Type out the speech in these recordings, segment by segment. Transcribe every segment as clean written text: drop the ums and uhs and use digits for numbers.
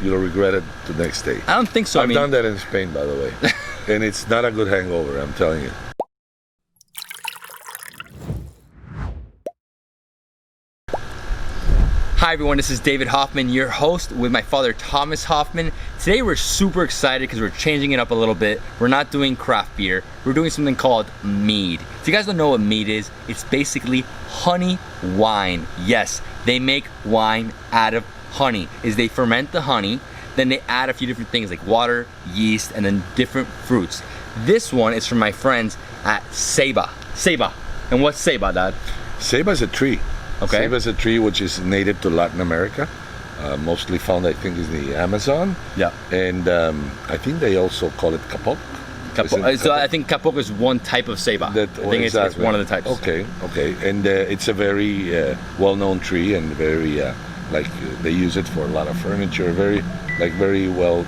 you'll regret it the next day. I don't think so. I've done that in Spain, by the way. And it's not a good hangover, I'm telling you. Hi everyone, this is David Hoffman, your host with my father Thomas Hoffman. Today we're super excited because we're changing it up a little bit. We're not doing craft beer, we're doing something called mead. If you guys don't know what mead is, it's basically honey wine. Yes, they make wine out of honey. They ferment the honey, then they add a few different things like water, yeast, and then different fruits. This one is from my friends at Ceiba. Ceiba. And what's Ceiba, Dad? Ceiba is a tree. Okay. Ceiba is a tree which is native to Latin America. Mostly found, I think, in the Amazon. Yeah. And I think they also call it kapok. So I think kapok is one type of Ceiba. I think it's one of the types. Okay. And it's a very well-known tree and very, they use it for a lot of furniture. Very well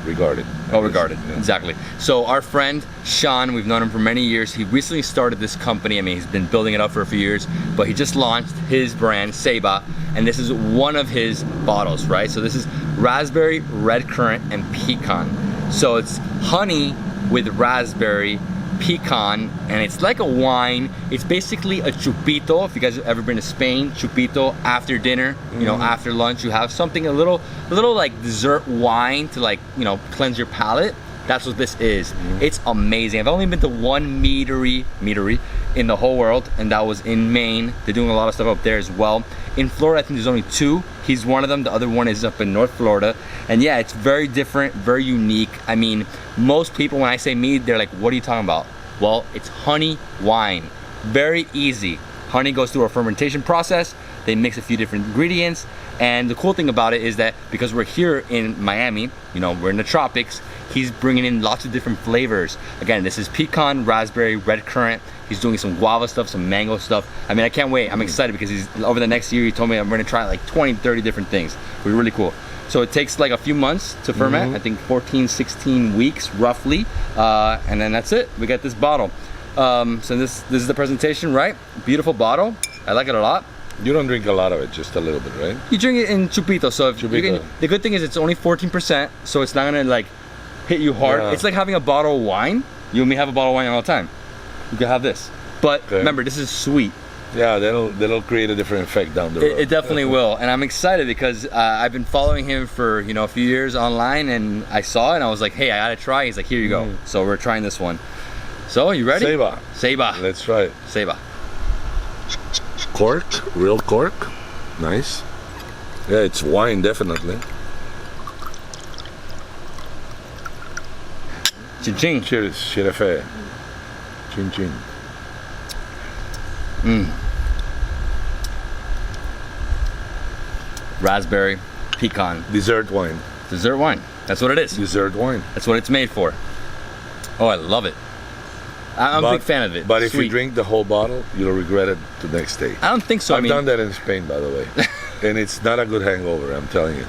regarded. Well regarded, yeah. Exactly. So our friend Sean, we've known him for many years. He recently started this company. I mean, he's been building it up for a few years, but he just launched his brand, Ceiba, and this is one of his bottles, right? So this is raspberry, red currant, and pecan. So it's honey with raspberry, pecan, and it's like a wine. It's basically a chupito. If you guys have ever been to Spain, chupito after dinner, you know, after lunch, you have something a little like dessert wine to, like, you know, cleanse your palate. That's what this is. It's amazing. I've only been to one meadery in the whole world, and that was in Maine. They're doing a lot of stuff up there as well. In Florida, I think there's only two. He's one of them. The other one is up in North Florida. And yeah, it's very different, very unique. I mean, most people, when I say mead, they're like, what are you talking about? Well, it's honey wine. Very easy. Honey goes through a fermentation process. They mix a few different ingredients. And the cool thing about it is that because we're here in Miami, you know, we're in the tropics, he's bringing in lots of different flavors. Again, this is pecan, raspberry, red currant. He's doing some guava stuff, some mango stuff. I mean, I can't wait. I'm excited because over the next year, he told me I'm gonna try like 20, 30 different things. It'll be really cool. So it takes like a few months to ferment, I think 14, 16 weeks roughly. And then that's it, we got this bottle. So this is the presentation, right? Beautiful bottle, I like it a lot. You don't drink a lot of it, just a little bit, right? You drink it in chupito, so if chupito. You can, the good thing is it's only 14%, so it's not gonna like hit you hard. Yeah. It's like having a bottle of wine. You and me have a bottle of wine all the time. You can have this. But remember, this is sweet. Yeah, that'll create a different effect down the road. It definitely will, and I'm excited because I've been following him for, you know, a few years online, and I saw it and I was like, hey, I gotta try. He's like, here you go. So we're trying this one. So you ready? Ceiba. Ceiba. Let's try it. Ceiba. Cork, real cork. Nice. Yeah, it's wine, definitely. Chin chin. Cheers, shirafe. Chin chin. Raspberry, pecan. Dessert wine. Dessert wine. That's what it is. Dessert wine. That's what it's made for. Oh, I love it. I'm a big fan of it. But if you drink the whole bottle, you'll regret it the next day. I don't think so. I've done that in Spain, by the way. And it's not a good hangover, I'm telling you.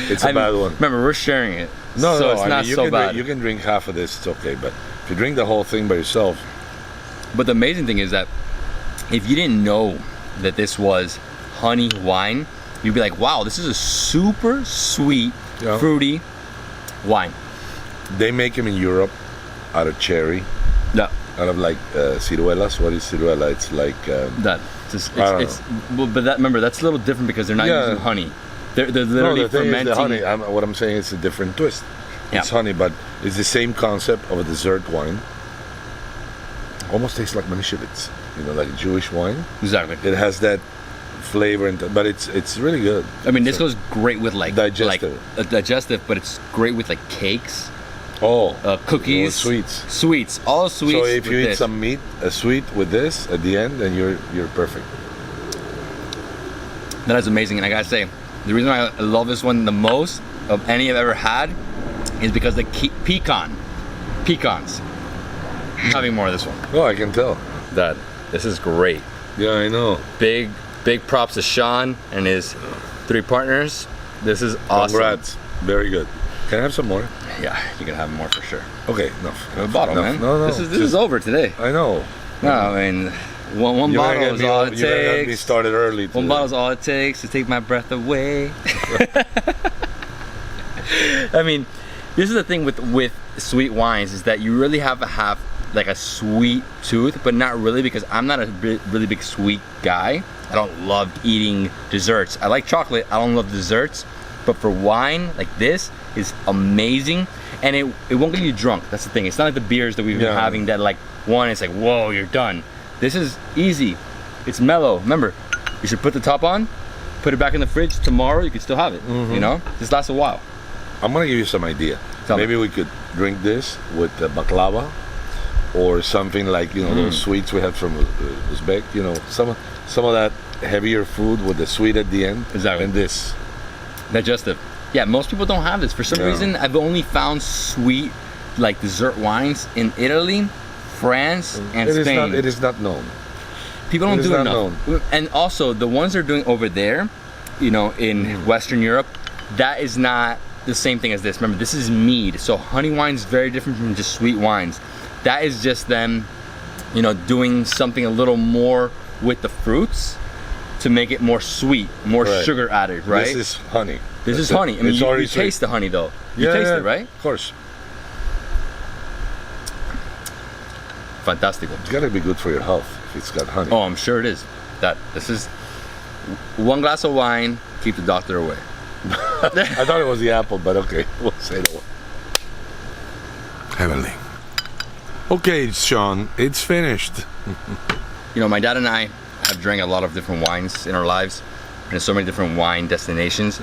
It's a bad one. Remember, we're sharing it. No, so it's not so bad. You can drink half of this, it's okay. But if you drink the whole thing by yourself. But the amazing thing is that if you didn't know that this was honey wine, you'd be like, wow, this is a super sweet, fruity wine. They make them in Europe out of cherry. Yeah. Out of like ciruelas. What is ciruela? It's like but that, remember, that's a little different because they're not using honey. They're literally fermenting. Honey. What I'm saying is a different twist. Yeah. It's honey, but it's the same concept of a dessert wine. Almost tastes like manischewitz, you know, like Jewish wine. Exactly. It has that flavor, but it's really good. I mean, this goes great with like digestive, but it's great with like cakes. sweets, Cookies, sweets, all sweets. So if you eat some meat, a sweet with this at the end, then you're perfect. That is amazing, and I gotta say, the reason why I love this one the most of any I've ever had is because the pecans. I'm having more of this one. Oh, I can tell. Dad, this is great. Yeah, I know. Big props to Sean and his 3 partners. This is awesome. Congrats. Very good. Can I have some more? Yeah, you can have more for sure. Okay, enough. A bottle, man. No. This is over today. I know. No, I mean, one bottle is all it takes. You're gonna get me started early today. One bottle is all it takes to take my breath away. I mean, this is the thing with sweet wines, is that you really have to have like a sweet tooth, but not really, because I'm not a really big sweet guy. I don't love eating desserts. I like chocolate, I don't love desserts. But for wine, like this is amazing, and it won't get you drunk. That's the thing. It's not like the beers that we've been having that like one, it's like, whoa, you're done. This is easy. It's mellow. Remember, you should put the top on, put it back in the fridge. Tomorrow you can still have it. You know, this lasts a while. I'm gonna give you some idea. Maybe we could drink this with baklava, or something like, you know, those sweets we had from Uzbek. You know, some of that heavier food with the sweet at the end. Exactly. And this. Digestive. Yeah, most people don't have this. For some reason, I've only found sweet, like dessert wines in Italy, France, and Spain. It is not known. People don't do it enough. And also, the ones they're doing over there, you know, in Western Europe, that is not the same thing as this. Remember, this is mead. So honey wine is very different from just sweet wines. That is just them, you know, doing something a little more with the fruits to make it more sweet, more sugar added, right? This is honey. This is honey. I mean, you taste the honey though. You taste it, right? Of course. Fantastico. It's gotta be good for your health if it's got honey. Oh, I'm sure it is. This is one glass of wine, keep the doctor away. I thought it was the apple, but okay, we'll say that one. Heavenly. Okay, Sean, it's finished. You know, my dad and I have drank a lot of different wines in our lives, and so many different wine destinations,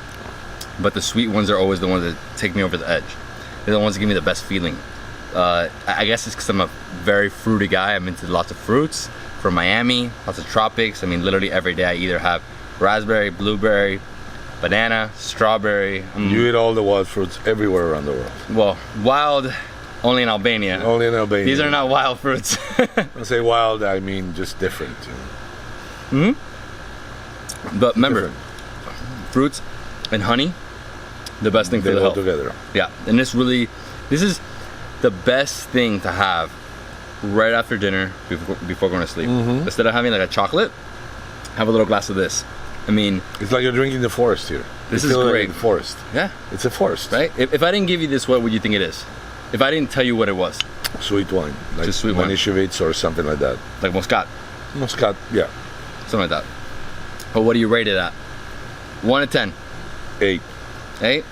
but the sweet ones are always the ones that take me over the edge. They're the ones that give me the best feeling. I guess it's because I'm a very fruity guy. I'm into lots of fruits from Miami, lots of tropics. I mean, literally every day I either have raspberry, blueberry, banana, strawberry. You eat all the wild fruits everywhere around the world. Well, wild only in Albania. Only in Albania. These are not wild fruits. When I say wild, I mean just different. You know? But remember, fruits and honey, the best thing for the health. Together. Yeah, and this is the best thing to have right after dinner before going to sleep. Instead of having like a chocolate, have a little glass of this. I mean, it's like you're drinking the forest here. This is great. Like the forest. Yeah, it's a forest, right? If I didn't give you this, what would you think it is? If I didn't tell you what it was? Sweet wine, like just sweet wine, Manischewitz or something like that. Like Muscat. Muscat, yeah, something like that. But what do you rate it at? 1 to 10. 8. 8.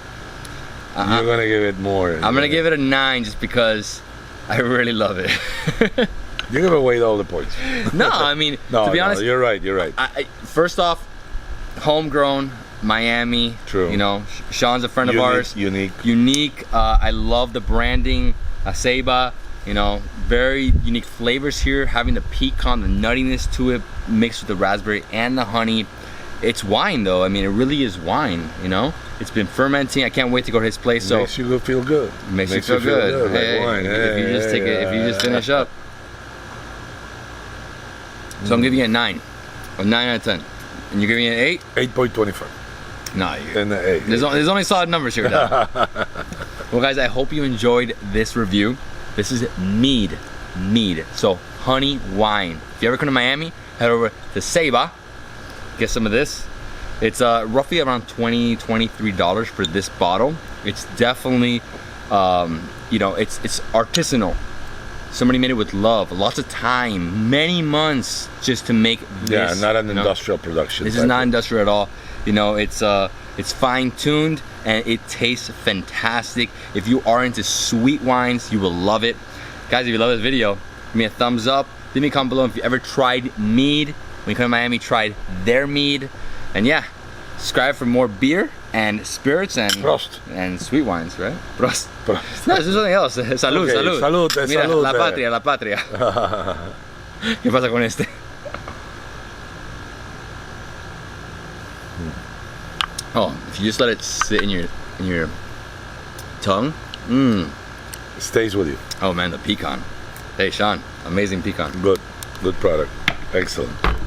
You're gonna give it more. I'm gonna give it a 9 just because I really love it. You're gonna weight all the points. No, I mean, to be honest, you're right. You're right. First off, homegrown, Miami. True. You know, Sean's a friend of ours. Unique. I love the branding. Ceiba. You know, very unique flavors here. Having the pecan, the nuttiness to it, mixed with the raspberry and the honey. It's wine though. I mean, it really is wine. You know, it's been fermenting. I can't wait to go to his place. So makes you feel good. Makes you feel good. Hey, like wine. If you just take it, if you just finish up. So I'm giving it a 9, a 9 out of 10, and you're giving it an 8. 8.25. Nah, and 8. There's only solid numbers here, Dad. Well, guys, I hope you enjoyed this review. This is mead. So honey wine. If you ever come to Miami, head over to Ceiba. Get some of this. It's roughly around $23 for this bottle. It's definitely, you know, it's artisanal. Somebody made it with love, lots of time, many months just to make this. Yeah, not an industrial production. This is not industrial at all. You know, it's fine-tuned and it tastes fantastic. If you are into sweet wines, you will love it. Guys, if you love this video, give me a thumbs up. Leave me a comment below if you ever tried mead. When you come to Miami, tried their mead. And yeah, subscribe for more beer and spirits and sweet wines, right? Prost. No, this is something else. Salud, okay, salud. Mira, salud. la patria. ¿Qué pasa con este? Oh, if you just let it sit in your tongue, it stays with you. Oh man, the pecan. Hey Sean, amazing pecan. Good product. Excellent.